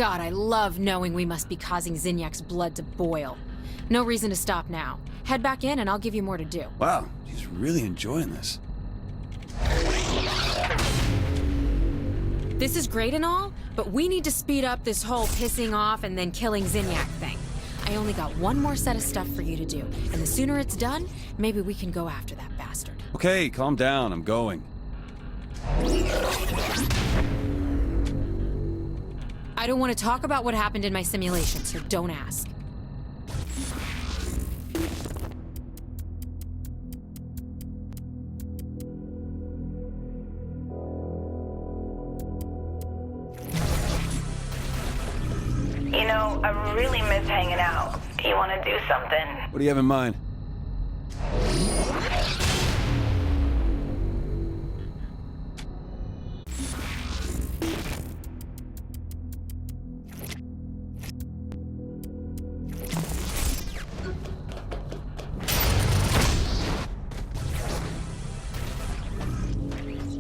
God, I love knowing we must be causing Zinyak's blood to boil. No reason to stop now. Head back in and I'll give you more to do. Wow, she's really enjoying this. This is great and all, but we need to speed up this whole pissing off and then killing Zinyak thing. I only got one more set of stuff for you to do, and the sooner it's done, maybe we can go after that bastard. Okay, calm down, I'm going. I don't want to talk about what happened in my simulation, so don't ask. You know, I really miss hanging out. You want to do something? What do you have in mind?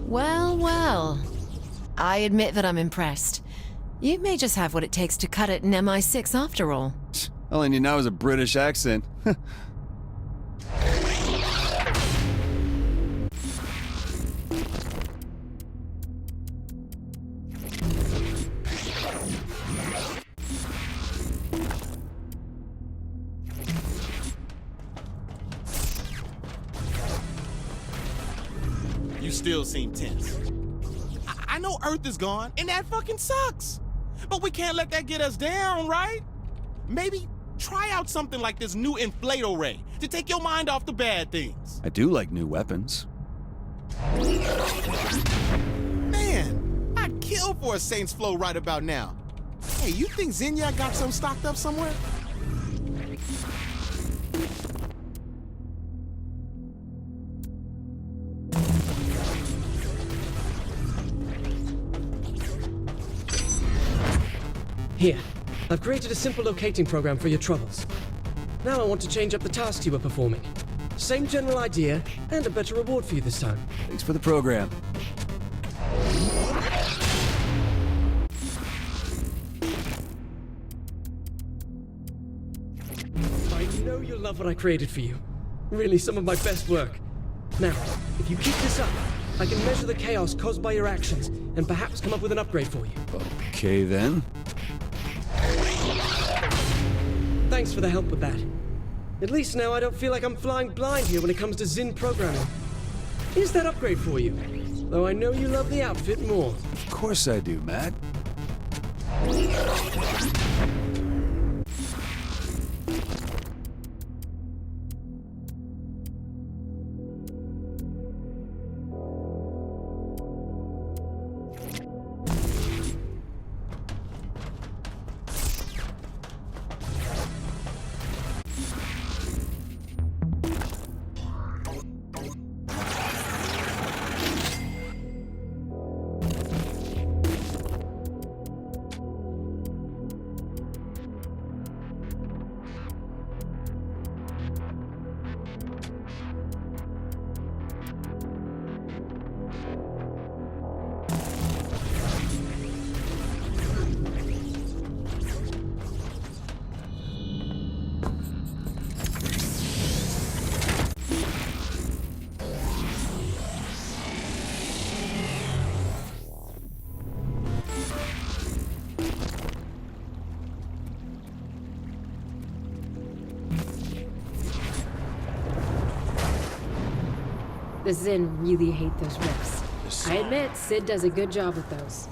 Well, well. I admit that I'm impressed. You may just have what it takes to cut it in MI6 after all. All I need now is a British accent. You still seem tense. I know Earth is gone, and that fucking sucks. But we can't let that get us down, right? Maybe try out something like this new inflato ray to take your mind off the bad things. I do like new weapons. Man, I'd kill for a Saints Flow right about now. Hey, you think Zinyak got some stocked up somewhere? Here, I've created a simple locating program for your troubles. Now I want to change up the tasks you were performing. Same general idea, and a better reward for you this time. Thanks for the program. I know you'll love what I created for you. Really, some of my best work. Now, if you keep this up, I can measure the chaos caused by your actions, and perhaps come up with an upgrade for you. Okay then. Thanks for the help with that. At least now I don't feel like I'm flying blind here when it comes to Zin programming. Here's that upgrade for you. Though I know you love the outfit more. Of course I do, Matt. The Zin really hate those riffs. I admit, Sid does a good job with those.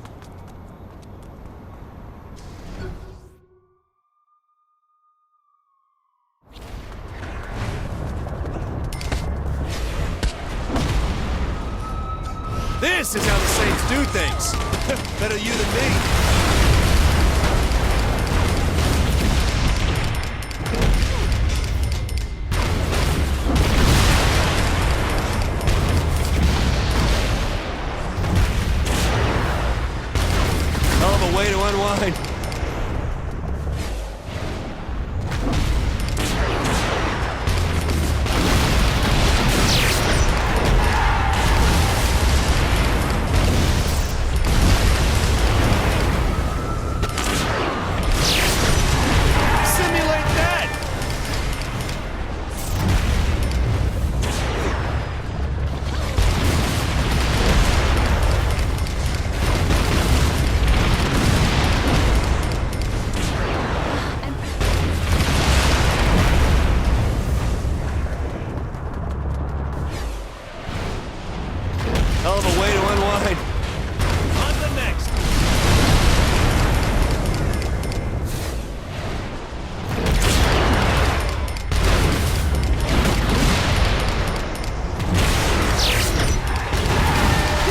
This is how the Saints do things. Better you than me. Hell of a way to unwind.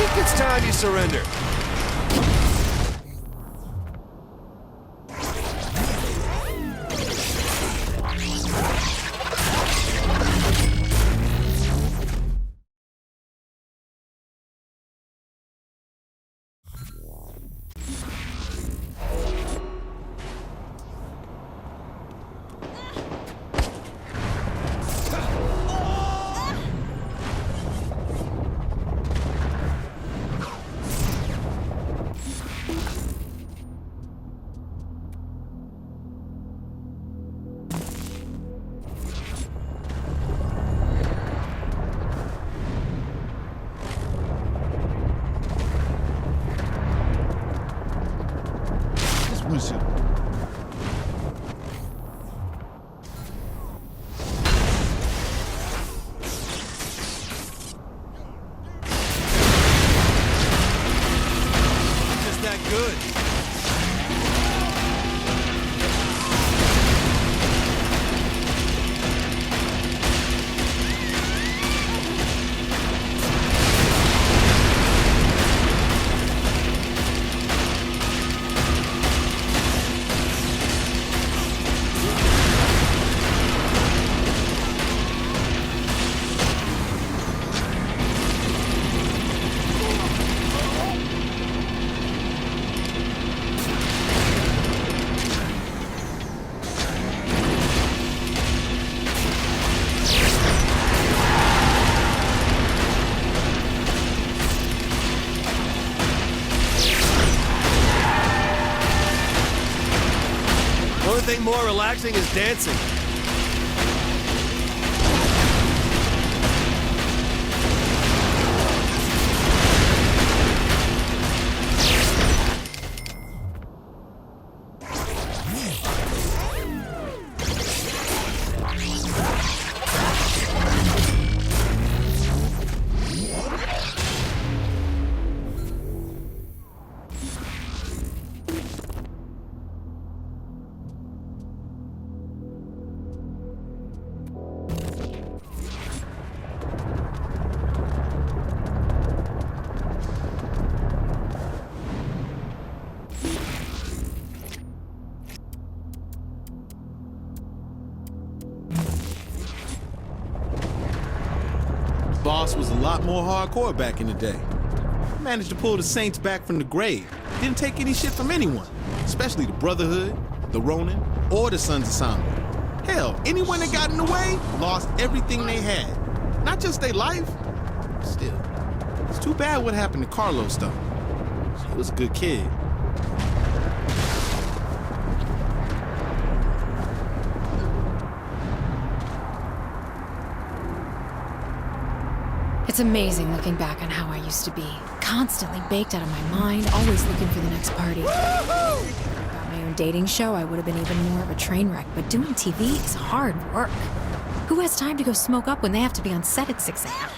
think it's time you surrender. Just that good. Only thing more relaxing is dancing. Boss was a lot more hardcore back in the day. Managed to pull the Saints back from the grave. Didn't take any shit from anyone, especially the Brotherhood, the Ronin, or the Sons of Samba. Hell, anyone that got in the way lost everything they had. Not just their life. Still, it's too bad what happened to Carlos, though. He was a good kid. It's amazing looking back on how I used to be. Constantly baked out of my mind, always looking for the next party. About my own dating show, I would have been even more of a train wreck, but doing TV is hard work. Who has time to go smoke up when they have to be on set at 6 a.m.?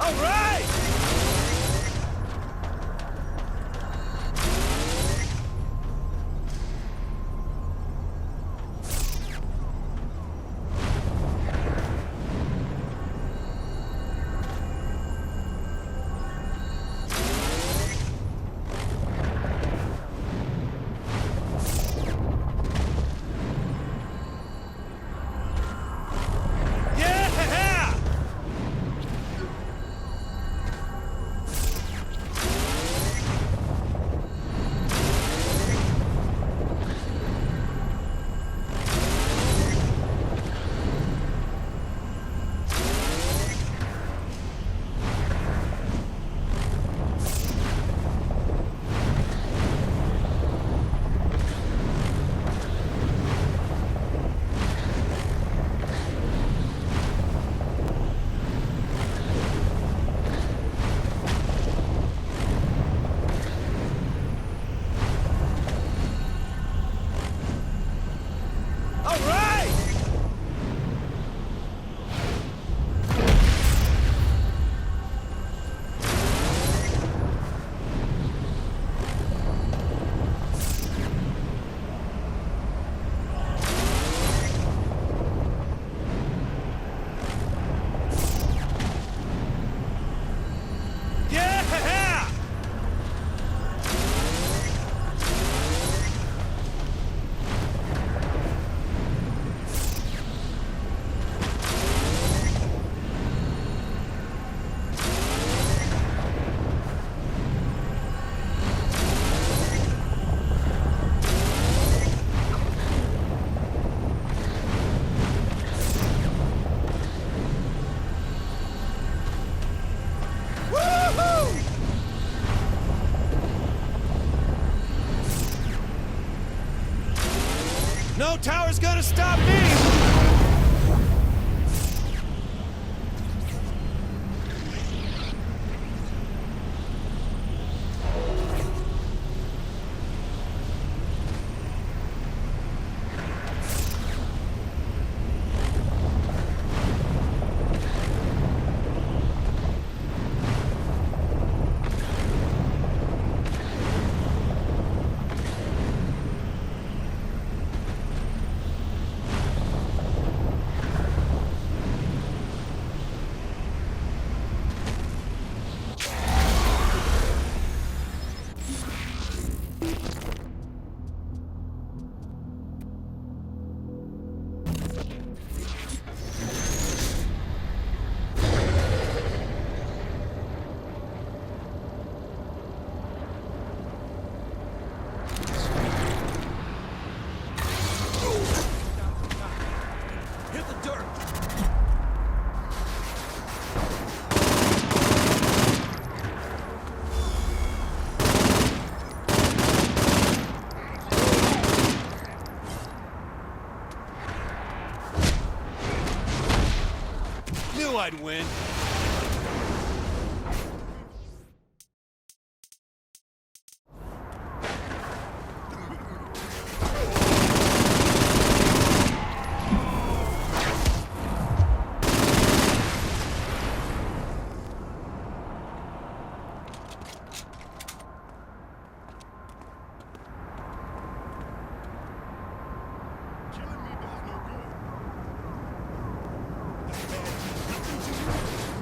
All right! Yeah! All right! Yeah! Woo-hoo! No tower's gonna stop me! Hit the dirt! Knew I'd win. Killing me does no good. Nothing to you.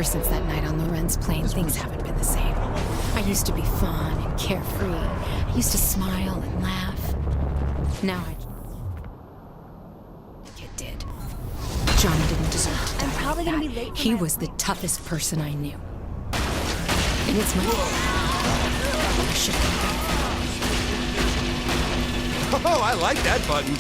since that night on Loren's plane, things haven't been the same. I used to be fun and carefree. I used to smile and laugh. Now it did. Johnny didn't deserve to die. I'm probably like gonna be that. late for He my- was the toughest person I knew. And it's my fault. I should have been. Oh, I like that button.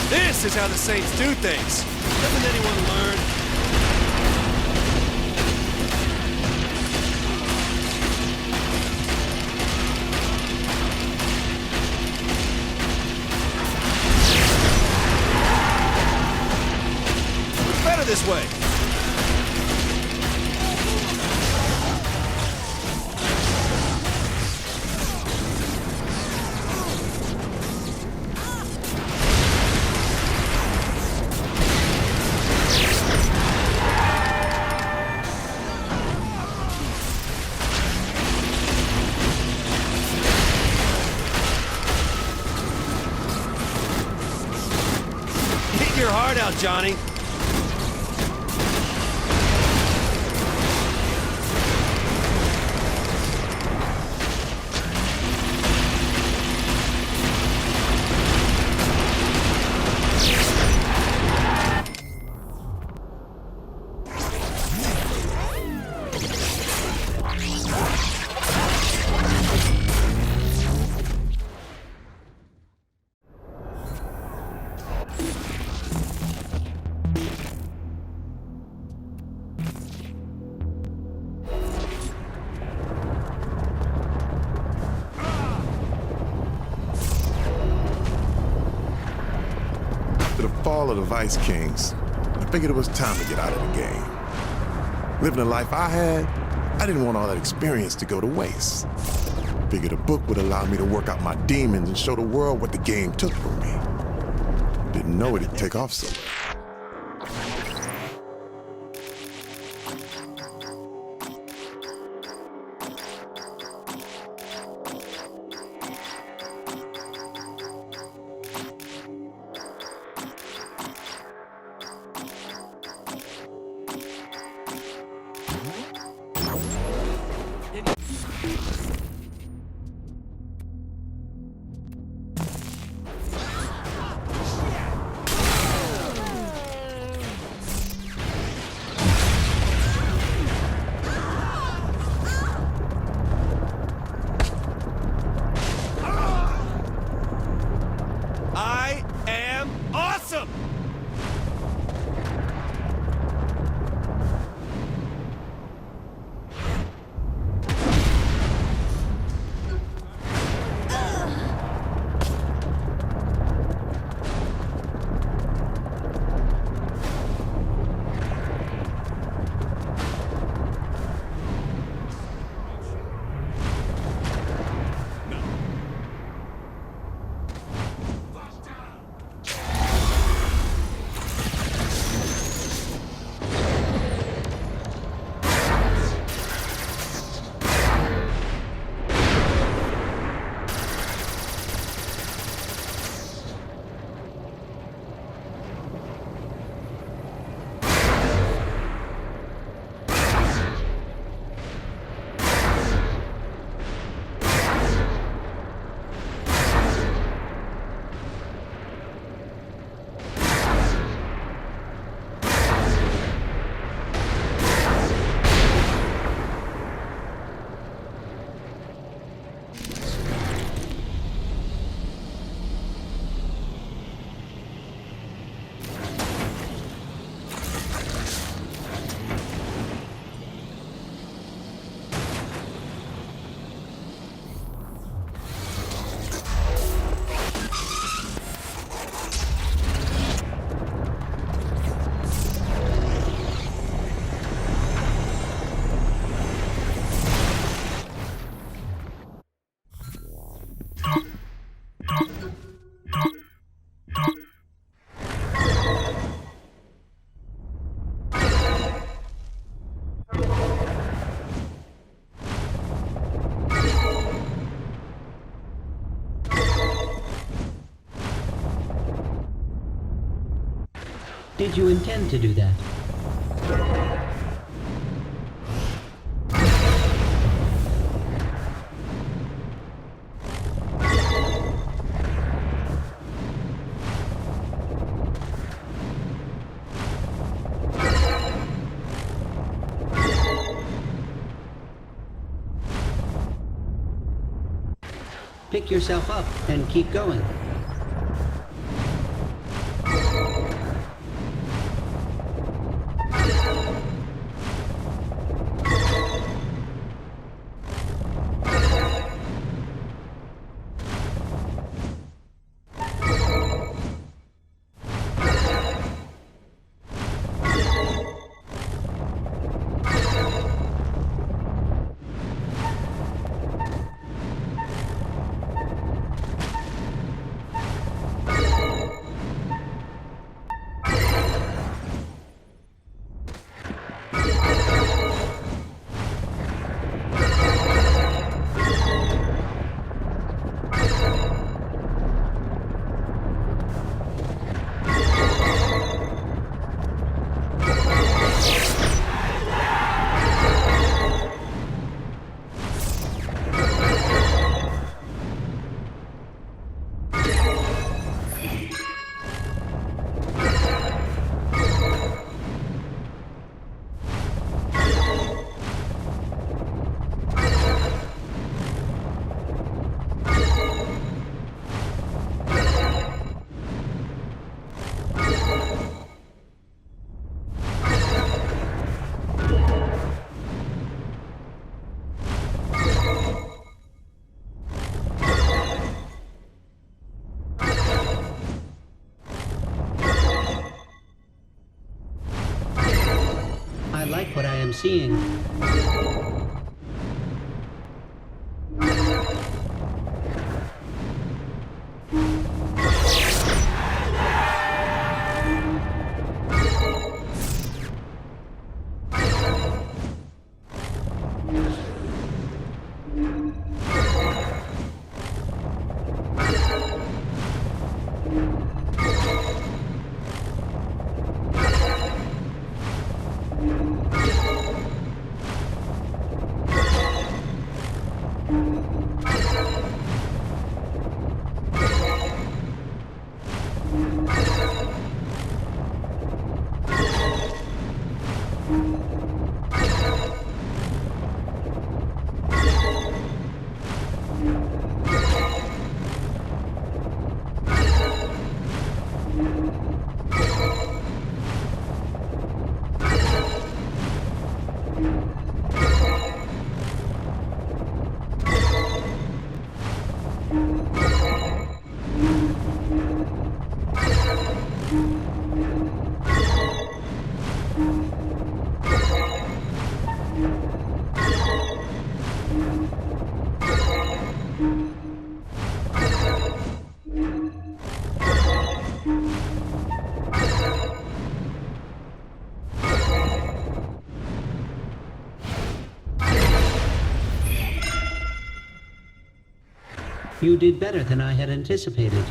This is how the Saints do things. Doesn't anyone learn? It's better this way. Get your heart out, Johnny. After the fall of the Vice Kings, I figured it was time to get out of the game. Living the life I had, I didn't want all that experience to go to waste. Figured a book would allow me to work out my demons and show the world what the game took from me. Didn't know it'd take off so well. Did you intend to do that? Pick yourself up and keep going. I like what I am seeing. You did better than I had anticipated.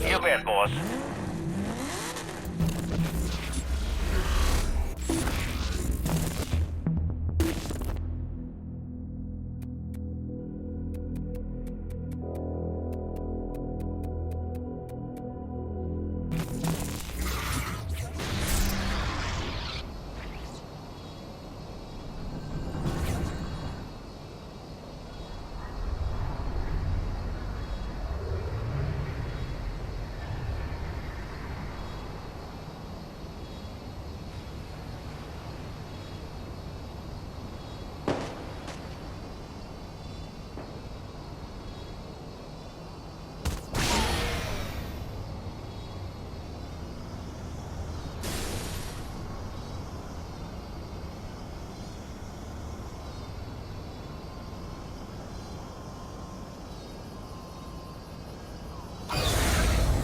You bet, boss.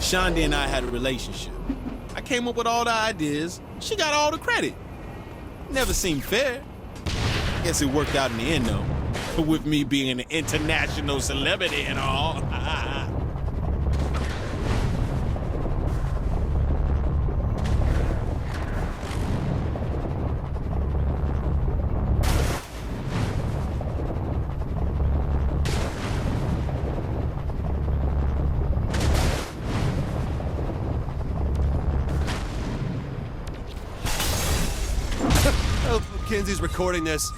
Shonda and I had a relationship. I came up with all the ideas. She got all the credit. Never seemed fair. Guess it worked out in the end, though. With me being an international celebrity and all. Oh, Kinsey's recording this.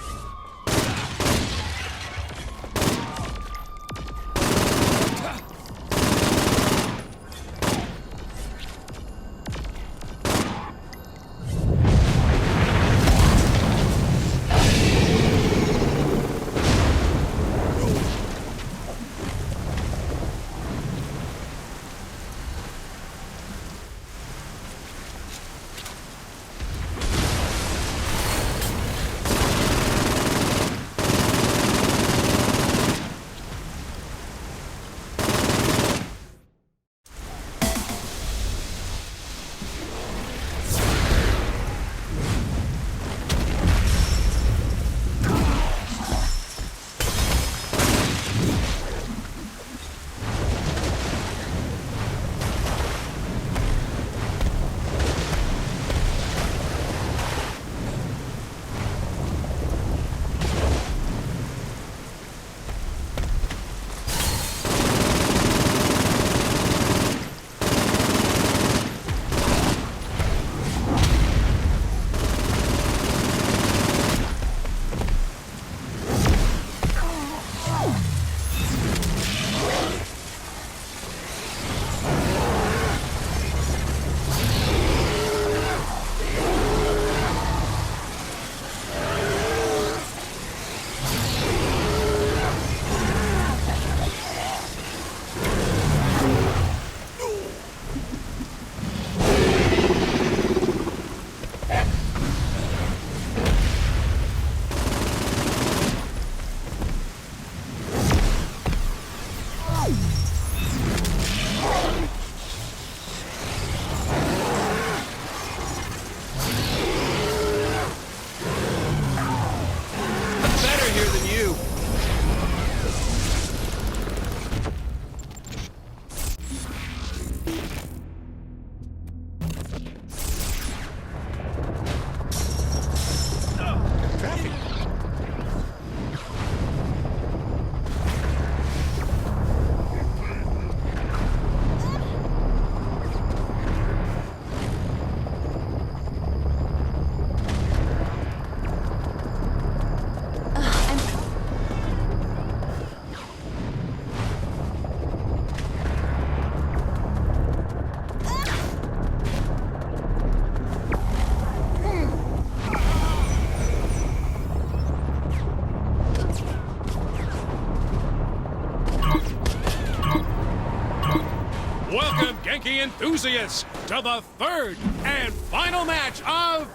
Welcome, Genki enthusiasts, to the third and final match of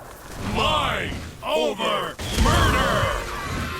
Mind Over Murder!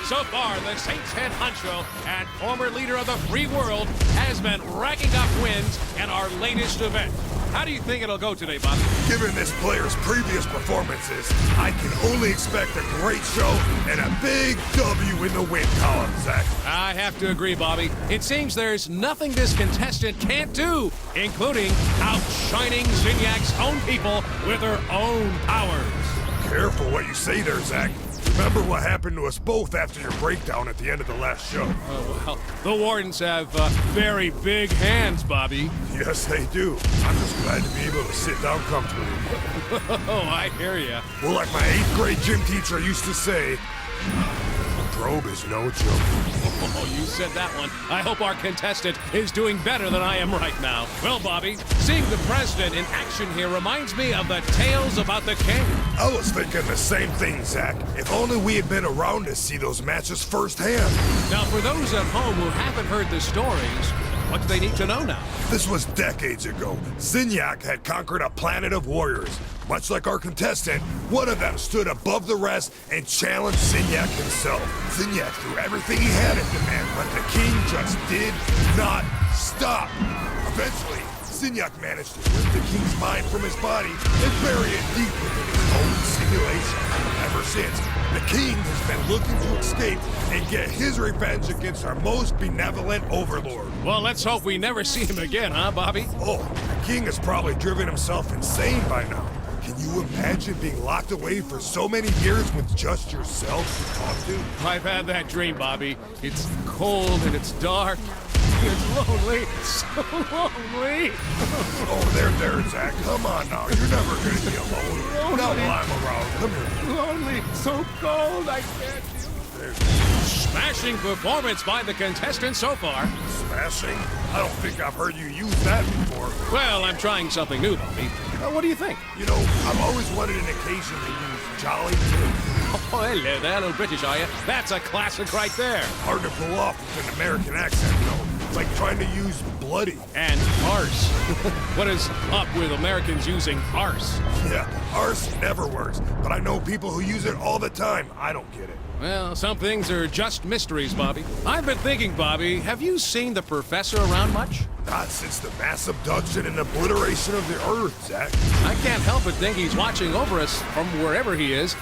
So far, the Saints head honcho and former leader of the free world has been racking up wins in our latest event. How do you think it'll go today, Bob? Given this player's previous performances, I can only expect a great show and a big W in the win column, Zach. I have to agree, Bobby. It seems there's nothing this contestant can't do, including outshining Zinyak's own people with her own powers. Careful what you say there, Zach. Remember what happened to us both after your breakdown at the end of the last show. Oh, well, the Wardens have very big hands, Bobby. Yes, they do. I'm just glad to be able to sit down comfortably. Oh, I hear ya. Well, like my 8th grade gym teacher used to say, a probe is no joke. Oh, you said that one. I hope our contestant is doing better than I am right now. Well, Bobby, seeing the president in action here reminds me of the tales about the king. I was thinking the same thing, Zach. If only we had been around to see those matches firsthand. Now, for those at home who haven't heard the stories, what do they need to know now? This was decades ago. Zinyak had conquered a planet of warriors. Much like our contestant, one of them stood above the rest and challenged Zinyak himself. Zinyak threw everything he had at the man, but the king just did not stop. Eventually, Signac managed to rip the king's mind from his body and bury it deep within his own simulation. Ever since, the king has been looking to escape and get his revenge against our most benevolent overlord. Well, let's hope we never see him again, huh, Bobby? Oh, the king has probably driven himself insane by now. Can you imagine being locked away for so many years with just yourself to talk to? I've had that dream, Bobby. It's cold and it's dark. It's lonely. So lonely. Oh, there, Zach. Come on now. You're never gonna be alone. Not while I'm around. Come here. Lonely. So cold. I can't deal with it. Smashing performance by the contestants so far. Smashing? I don't think I've heard you use that before. Well, I'm trying something new, Bobby. What do you think? You know, I've always wanted an occasion to use jolly good. Oh, hello there, little British, are you? That's a classic right there. Hard to pull off with an American accent, you know. It's like trying to use bloody. And arse. What is up with Americans using arse? Yeah, arse never works, but I know people who use it all the time. I don't get it. Well, some things are just mysteries, Bobby. I've been thinking, Bobby, have you seen the professor around much? Not since the mass abduction and obliteration of the Earth, Zach. I can't help but think he's watching over us from wherever he is.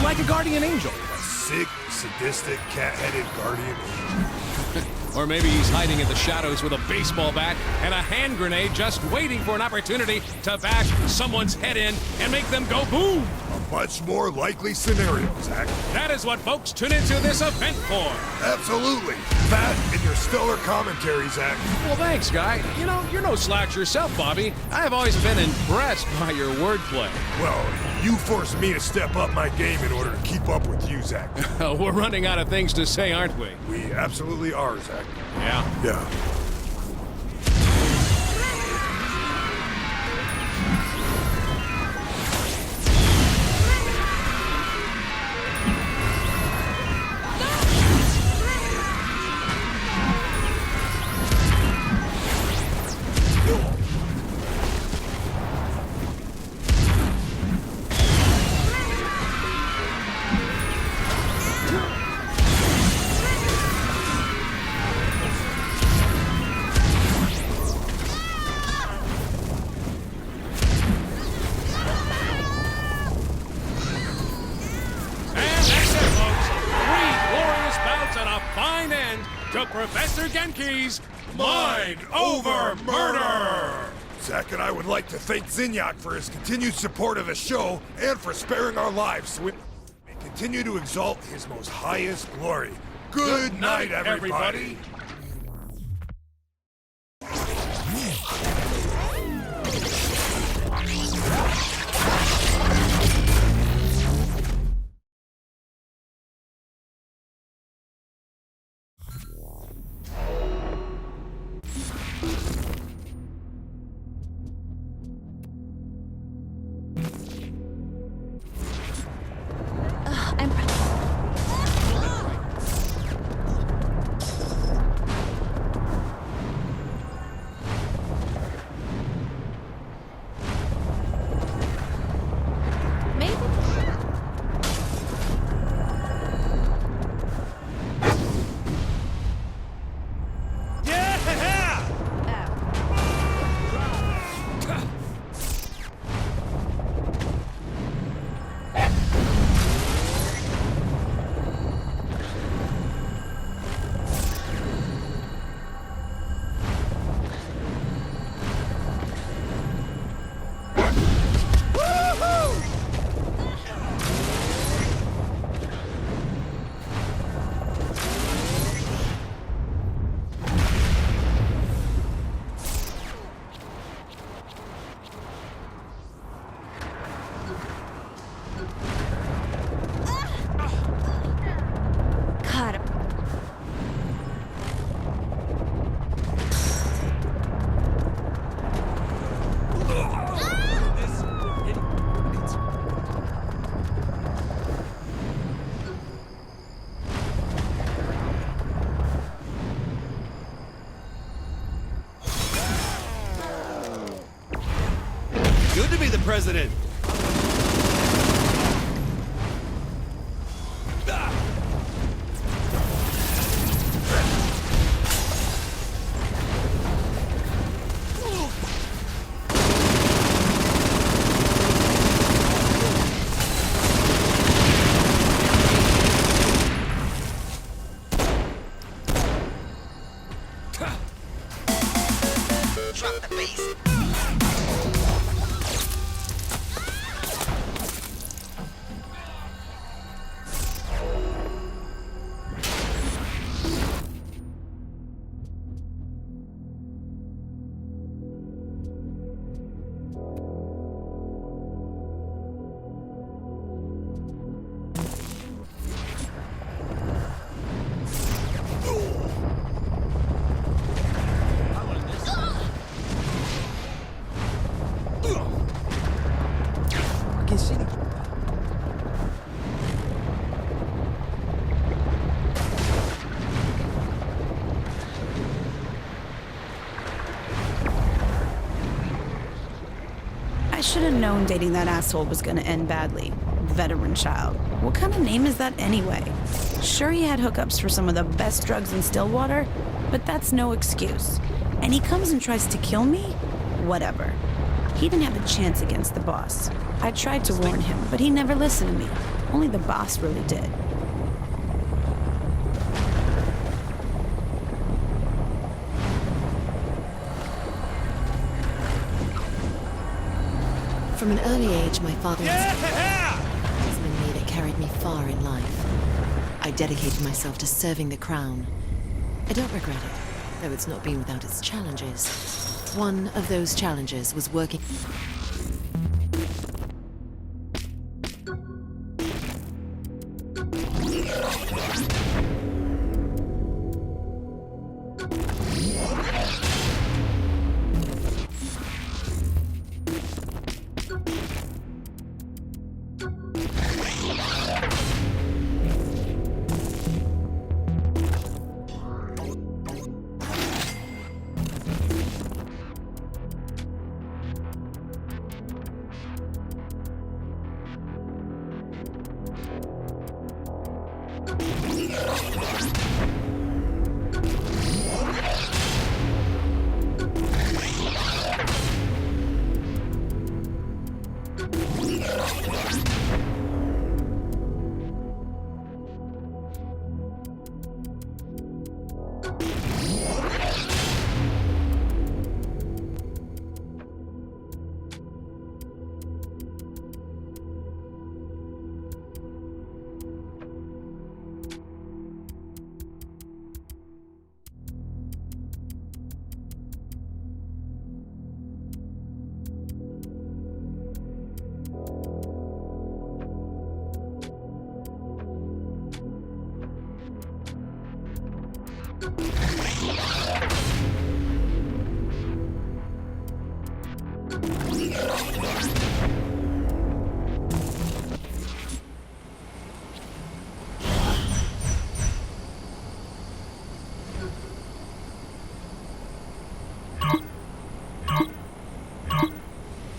Like a guardian angel. A sick, sadistic, cat-headed guardian angel. Or maybe he's hiding in the shadows with a baseball bat and a hand grenade just waiting for an opportunity to bash someone's head in and make them go boom. A much more likely scenario, Zach. That is what folks tune into this event for. Absolutely. That and your stellar commentary, Zach. Well, thanks, Guy. You know, you're no slouch yourself, Bobby. I have always been impressed by your wordplay. Well, you forced me to step up my game in order to keep up with you, Zach. We're running out of things to say, aren't we? We absolutely are, Zach. Yeah? Yeah. To Professor Genki's Mind Over Murder! Zach and I would like to thank Signac for his continued support of the show and for sparing our lives so we may continue to exalt his most highest glory. Good night, everybody. Good to be the president. should have known dating that asshole was gonna end badly. Veteran child. What kind of name is that anyway? Sure, he had hookups for some of the best drugs in Stillwater, but that's no excuse. And he comes and tries to kill me? Whatever. He didn't have a chance against the boss. I tried to warn him, but he never listened to me. Only the boss really did. From an early age, my father was in me that carried me far in life. I dedicated myself to serving the crown. I don't regret it, though it's not been without its challenges. One of those challenges was working...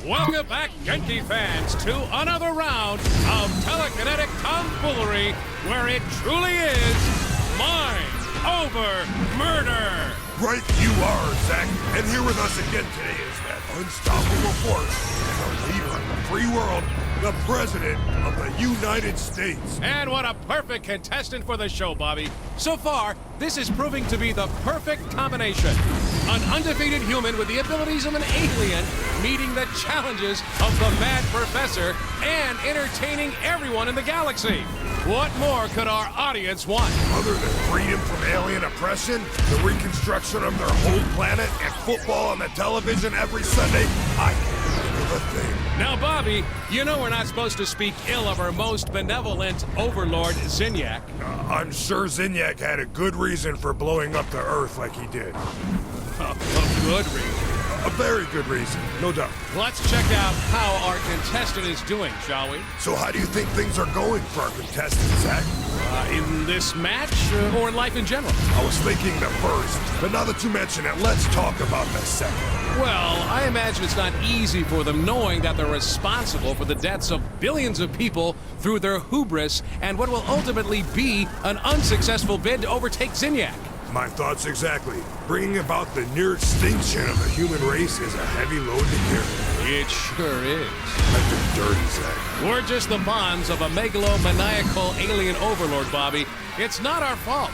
Welcome back, Genki fans, to another round of telekinetic tomfoolery where it truly is mind over murder. Right you are, Zach. And here with us again today is that unstoppable force and our leader of the free world, the President of the United States. And what a perfect contestant for the show, Bobby. So far, this is proving to be the perfect combination. An undefeated human with the abilities of an alien meeting the challenges of the Mad Professor and entertaining everyone in the galaxy. What more could our audience want? Other than freedom from alien oppression, the reconstruction of their whole planet, and football on the television every Sunday, I can't think of a thing. Now, Bobby, you know we're not supposed to speak ill of our most benevolent overlord, Zinyak. I'm sure Zinyak had a good reason for blowing up the Earth like he did. A good reason. A very good reason, no doubt. Let's check out how our contestant is doing, shall we? So how do you think things are going for our contestant, Zach? In this match, or in life in general? I was thinking the first, but now that you mention it, let's talk about the second. Well, I imagine it's not easy for them knowing that they're responsible for the deaths of billions of people through their hubris and what will ultimately be an unsuccessful bid to overtake Zinyak. My thoughts exactly. Bringing about the near extinction of the human race is a heavy load to carry. It sure is. I've been dirty, Zach. We're just the pawns of a megalomaniacal alien overlord, Bobby. It's not our fault.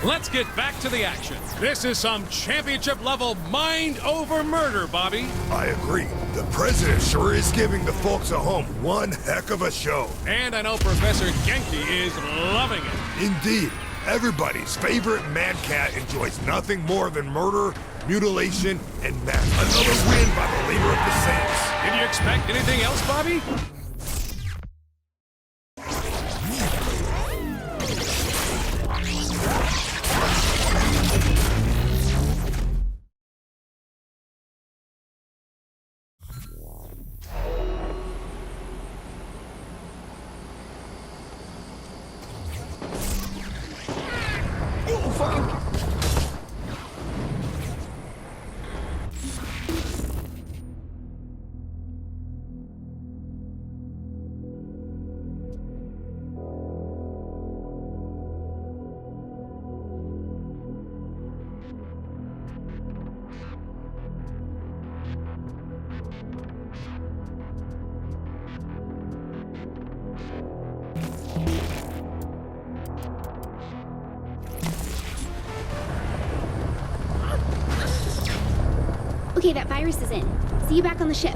Let's get back to the action. This is some championship-level mind over murder, Bobby. I agree. The President sure is giving the folks at home one heck of a show. And I know Professor Genki is loving it. Indeed. Everybody's favorite mad cat enjoys nothing more than murder, mutilation, and madness. Another win by the leader of the Saints. Did you expect anything else, Bobby? Okay, that virus is in. See you back on the ship.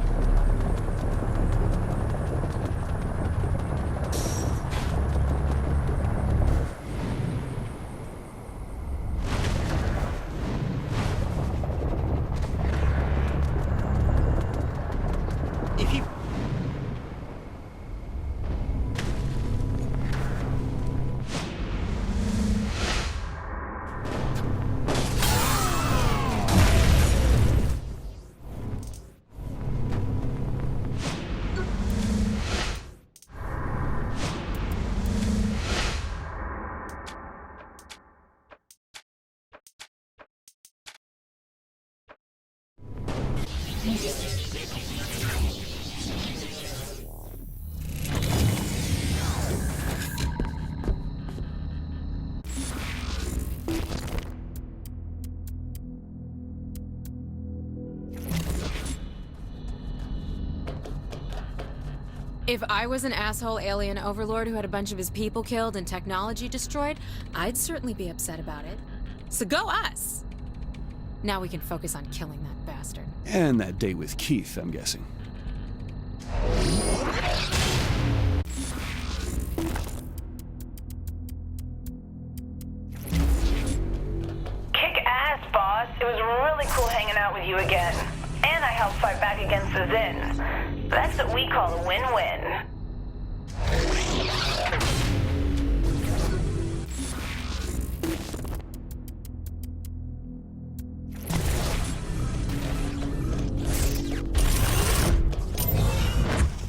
If you... If I was an asshole alien overlord who had a bunch of his people killed and technology destroyed, I'd certainly be upset about it. So go us! Now we can focus on killing that bastard. And that date with Keith, I'm guessing. Kick ass, boss. It was really cool hanging out with you again. And I helped fight back against the Zin. That's what we call a win-win.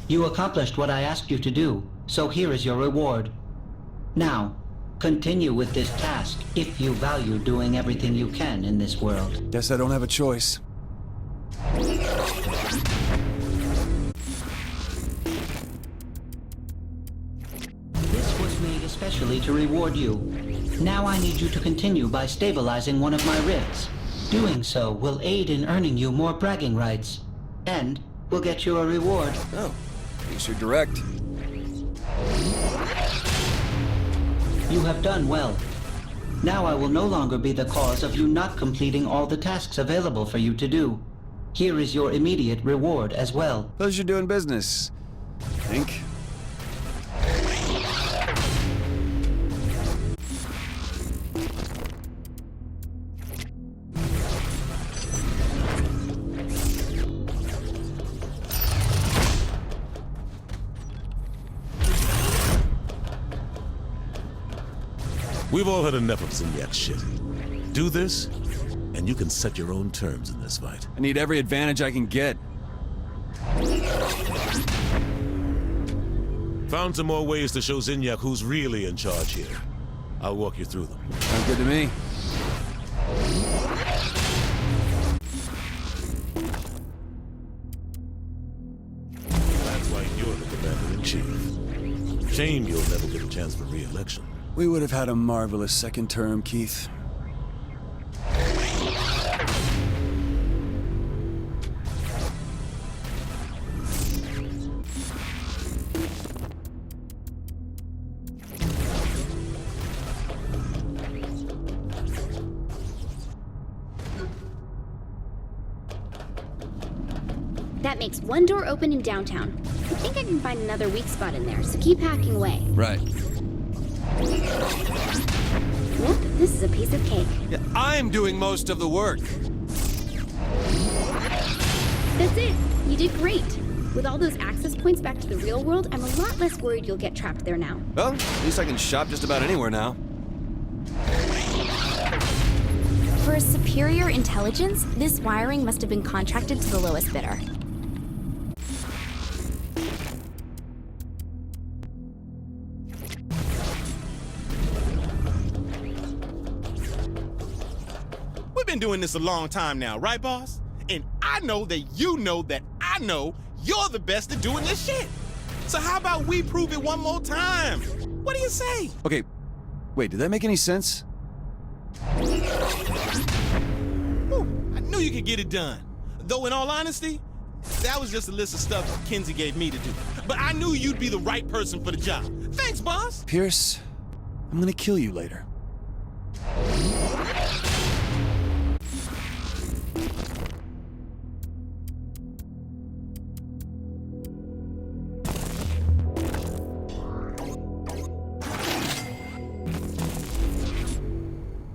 You accomplished what I asked you to do, so here is your reward. Now, continue with this task if you value doing everything you can in this world. Guess I don't have a choice. This was made especially to reward you. Now I need you to continue by stabilizing one of my ribs. Doing so will aid in earning you more bragging rights, and will get you a reward. Oh, at least you're direct. You have done well. Now I will no longer be the cause of you not completing all the tasks available for you to do. Here is your immediate reward as well. Pleasure doing business, I think. We've all had enough of Zinyak shit. Do this, and you can set your own terms in this fight. I need every advantage I can get. Found some more ways to show Zinyak who's really in charge here. I'll walk you through them. Sounds good to me. That's why you're the commander-in-chief. Shame you'll never get a chance for re-election. We would have had a marvelous second term, Keith. That makes one door open in downtown. I think I can find another weak spot in there, so keep hacking away. Right. Yep, this is a piece of cake. Yeah, I'm doing most of the work. That's it. You did great. With all those access points back to the real world, I'm a lot less worried you'll get trapped there now. Well, at least I can shop just about anywhere now. For a superior intelligence, this wiring must have been contracted to the lowest bidder. We've been doing this a long time now, right, boss? And I know that you know that I know you're the best at doing this shit. So how about we prove it one more time? What do you say? Okay, wait, did that make any sense? Whew, I knew you could get it done. Though in all honesty, that was just a list of stuff Kinsey gave me to do. But I knew you'd be the right person for the job. Thanks, boss. Pierce, I'm gonna kill you later.